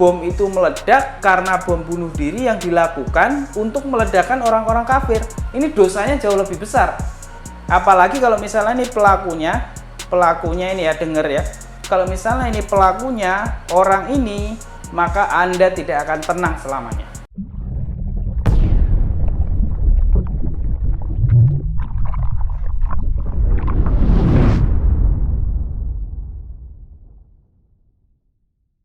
bom itu meledak karena bom bunuh diri yang dilakukan untuk meledakkan orang-orang kafir. Ini dosanya jauh lebih besar. Apalagi kalau misalnya ini pelakunya ini ya, denger ya. Kalau misalnya ini pelakunya orang ini, maka Anda tidak akan tenang selamanya.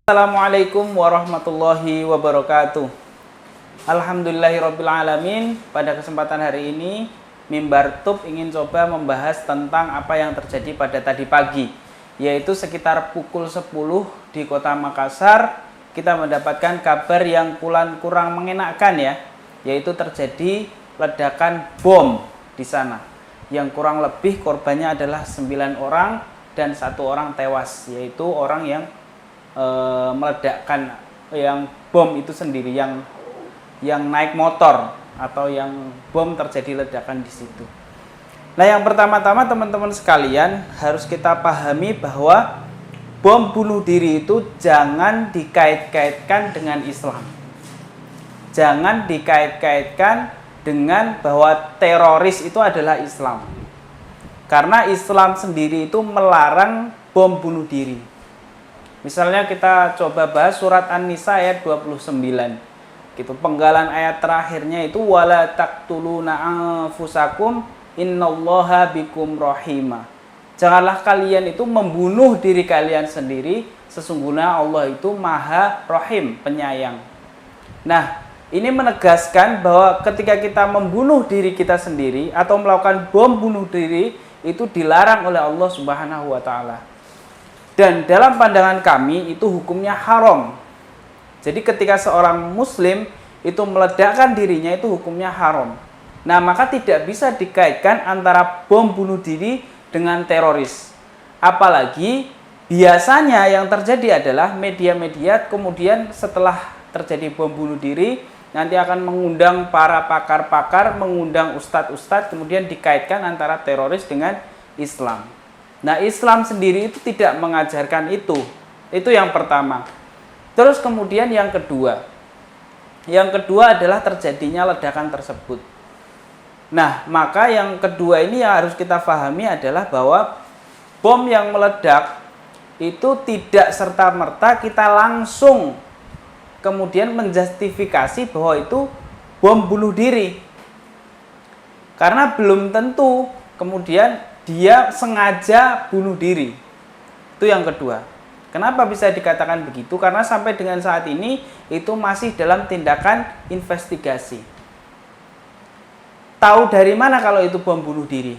Assalamualaikum warahmatullahi wabarakatuh. Alhamdulillahirrabbilalamin. Pada kesempatan hari ini Mimbar Tub ingin coba membahas tentang apa yang terjadi pada tadi pagi, yaitu sekitar pukul 10 di kota Makassar. Kita mendapatkan kabar yang kurang mengenakkan ya, yaitu terjadi ledakan bom di sana, yang kurang lebih korbannya adalah 9 orang dan 1 orang tewas, yaitu orang yang meledakkan yang bom itu sendiri, yang naik motor atau yang bom terjadi ledakan di situ. Nah, yang pertama-tama teman-teman sekalian harus kita pahami bahwa bom bunuh diri itu jangan dikait-kaitkan dengan Islam. Jangan dikait-kaitkan dengan bahwa teroris itu adalah Islam. Karena Islam sendiri itu melarang bom bunuh diri. Misalnya kita coba bahas surat An-Nisa ayat 29. Gitu, penggalan ayat terakhirnya itu wala taqtuluna anfusakum innallaha bikum rahimah. Janganlah kalian itu membunuh diri kalian sendiri, sesungguhnya Allah itu Maha Rahim, penyayang. Nah, ini menegaskan bahwa ketika kita membunuh diri kita sendiri atau melakukan bom bunuh diri itu dilarang oleh Allah Subhanahu wa taala. Dan dalam pandangan kami itu hukumnya haram. Jadi ketika seorang muslim itu meledakkan dirinya itu hukumnya haram. Nah, maka tidak bisa dikaitkan antara bom bunuh diri dengan teroris. Apalagi biasanya yang terjadi adalah media-media kemudian setelah terjadi bom bunuh diri nanti akan mengundang para pakar-pakar, mengundang ustadz-ustadz, kemudian dikaitkan antara teroris dengan Islam. Nah, Islam sendiri itu tidak mengajarkan itu. Itu yang pertama. Terus kemudian yang kedua. Yang kedua adalah terjadinya ledakan tersebut. Nah, maka yang kedua ini yang harus kita pahami adalah bahwa bom yang meledak itu tidak serta-merta kita langsung kemudian menjustifikasi bahwa itu bom bunuh diri. Karena belum tentu kemudian dia sengaja bunuh diri. Itu yang kedua. Kenapa bisa dikatakan begitu? Karena sampai dengan saat ini itu masih dalam tindakan investigasi. Tahu dari mana kalau itu bom bunuh diri?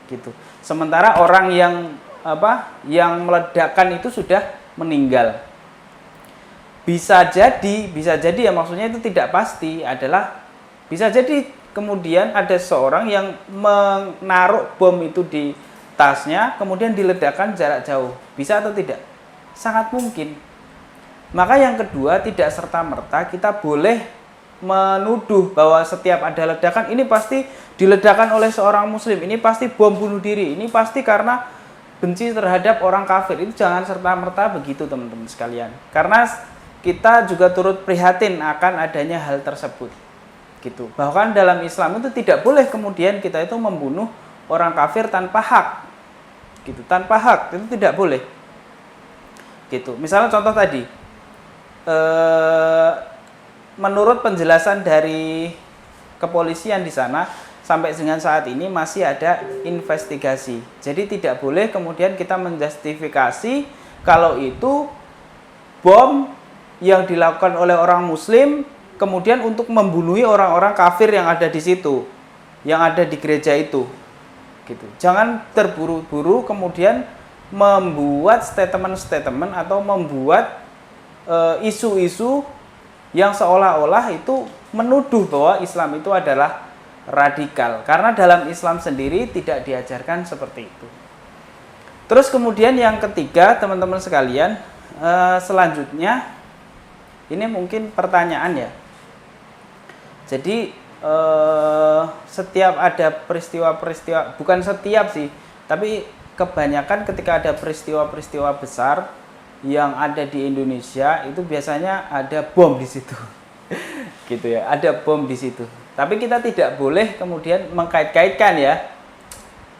Gitu. Sementara orang yang meledakkan itu sudah meninggal. Bisa jadi ya, maksudnya itu tidak pasti, adalah bisa jadi kemudian ada seorang yang menaruh bom itu di tasnya, kemudian diledakkan jarak jauh. Bisa atau tidak? Sangat mungkin. Maka yang kedua, tidak serta-merta kita boleh menuduh bahwa setiap ada ledakan, ini pasti diledakkan oleh seorang muslim, ini pasti bom bunuh diri, ini pasti karena benci terhadap orang kafir. Itu jangan serta-merta begitu teman-teman sekalian. Karena kita juga turut prihatin akan adanya hal tersebut. Gitu. Bahkan dalam Islam itu tidak boleh kemudian kita itu membunuh orang kafir tanpa hak. Gitu, tanpa hak itu tidak boleh. Gitu. Misalnya contoh tadi, menurut penjelasan dari kepolisian di sana sampai dengan saat ini masih ada investigasi. Jadi tidak boleh kemudian kita menjustifikasi kalau itu bom yang dilakukan oleh orang muslim kemudian untuk membunuhi orang-orang kafir yang ada di situ, yang ada di gereja itu. Gitu. Jangan terburu-buru kemudian membuat statement-statement atau membuat isu-isu yang seolah-olah itu menuduh bahwa Islam itu adalah radikal. Karena dalam Islam sendiri tidak diajarkan seperti itu. Terus kemudian yang ketiga, teman-teman sekalian, selanjutnya ini mungkin pertanyaan ya. Jadi setiap ada peristiwa-peristiwa, bukan setiap sih, tapi kebanyakan ketika ada peristiwa-peristiwa besar yang ada di Indonesia itu biasanya ada bom di situ. Gitu ya, ada bom di situ. Tapi kita tidak boleh kemudian mengkait-kaitkan ya.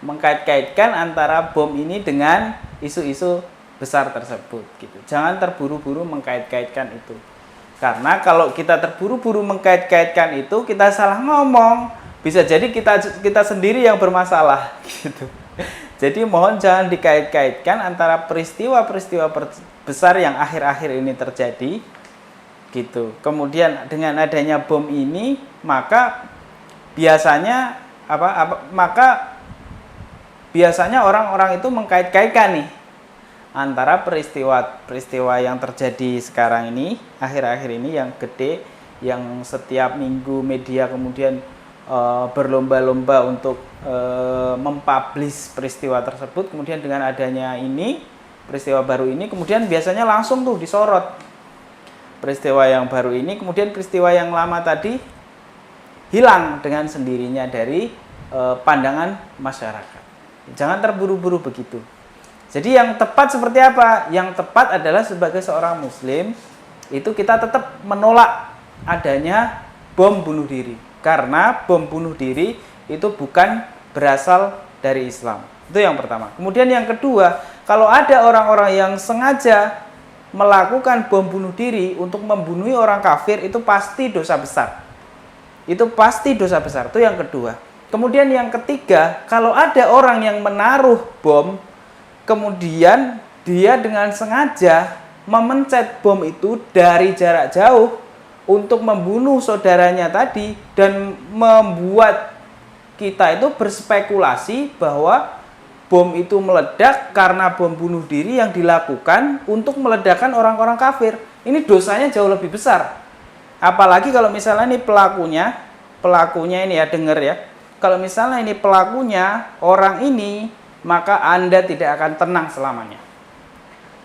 Mengkait-kaitkan antara bom ini dengan isu-isu besar tersebut gitu. Jangan terburu-buru mengkait-kaitkan itu. Karena kalau kita terburu-buru mengkait-kaitkan itu, kita salah ngomong. Bisa jadi kita sendiri yang bermasalah gitu. Jadi mohon jangan dikait-kaitkan antara peristiwa-peristiwa besar yang akhir-akhir ini terjadi gitu. Kemudian dengan adanya bom ini, maka biasanya biasanya orang-orang itu mengkait-kaitkan nih antara peristiwa yang terjadi sekarang ini, akhir-akhir ini yang gede, yang setiap minggu media kemudian berlomba-lomba untuk mempublish peristiwa tersebut. Kemudian dengan adanya ini, peristiwa baru ini, kemudian biasanya langsung tuh disorot peristiwa yang baru ini, kemudian peristiwa yang lama tadi hilang dengan sendirinya dari pandangan masyarakat. Jangan terburu-buru begitu. Jadi yang tepat seperti apa? Yang tepat adalah sebagai seorang muslim itu kita tetap menolak adanya bom bunuh diri. Karena bom bunuh diri itu bukan berasal dari Islam. Itu yang pertama. Kemudian yang kedua, kalau ada orang-orang yang sengaja melakukan bom bunuh diri untuk membunuh orang kafir, itu pasti dosa besar. Itu pasti dosa besar. Itu yang kedua. Kemudian yang ketiga, kalau ada orang yang menaruh bom, kemudian dia dengan sengaja memencet bom itu dari jarak jauh untuk membunuh saudaranya tadi dan membuat kita itu berspekulasi bahwa bom itu meledak karena bom bunuh diri yang dilakukan untuk meledakkan orang-orang kafir. Ini dosanya jauh lebih besar. Apalagi kalau misalnya ini pelakunya ini ya, dengar ya. Kalau misalnya ini pelakunya orang ini, maka Anda tidak akan tenang selamanya.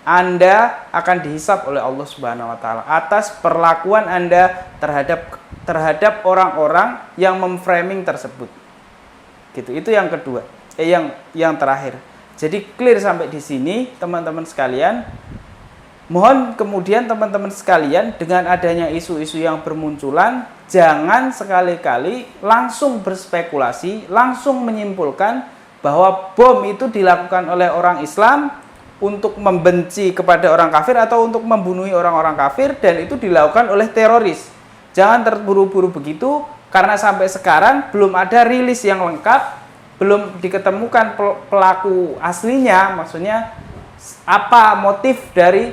Anda akan dihisab oleh Allah Subhanahu wa taala atas perlakuan Anda terhadap orang-orang yang memframing tersebut. Gitu. Itu yang kedua. Yang terakhir. Jadi clear sampai di sini, teman-teman sekalian. Mohon kemudian teman-teman sekalian, dengan adanya isu-isu yang bermunculan, jangan sekali-kali langsung berspekulasi, langsung menyimpulkan bahwa bom itu dilakukan oleh orang Islam untuk membenci kepada orang kafir atau untuk membunuh orang-orang kafir, dan itu dilakukan oleh teroris. Jangan terburu-buru begitu, karena sampai sekarang belum ada rilis yang lengkap, belum diketemukan pelaku aslinya, maksudnya apa motif dari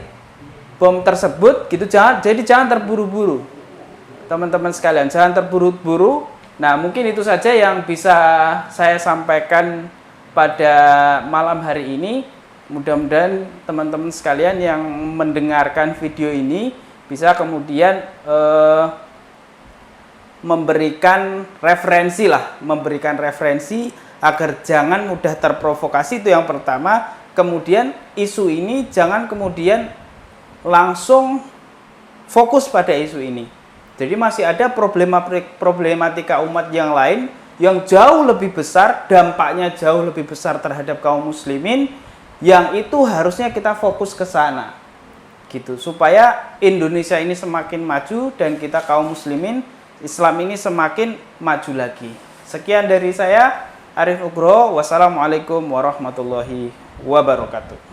bom tersebut gitu. Jadi jangan terburu-buru, teman-teman sekalian, jangan terburu-buru. Nah, mungkin itu saja yang bisa saya sampaikan pada malam hari ini. Mudah-mudahan teman-teman sekalian yang mendengarkan video ini bisa kemudian memberikan referensi agar jangan mudah terprovokasi. Itu yang pertama. Kemudian isu ini jangan kemudian langsung fokus pada isu ini. Jadi masih ada problematika umat yang lain yang jauh lebih besar, dampaknya jauh lebih besar terhadap kaum muslimin, yang itu harusnya kita fokus ke sana. Gitu, supaya Indonesia ini semakin maju dan kita kaum muslimin Islam ini semakin maju lagi. Sekian dari saya, Arif Nugroho. Wassalamualaikum warahmatullahi wabarakatuh.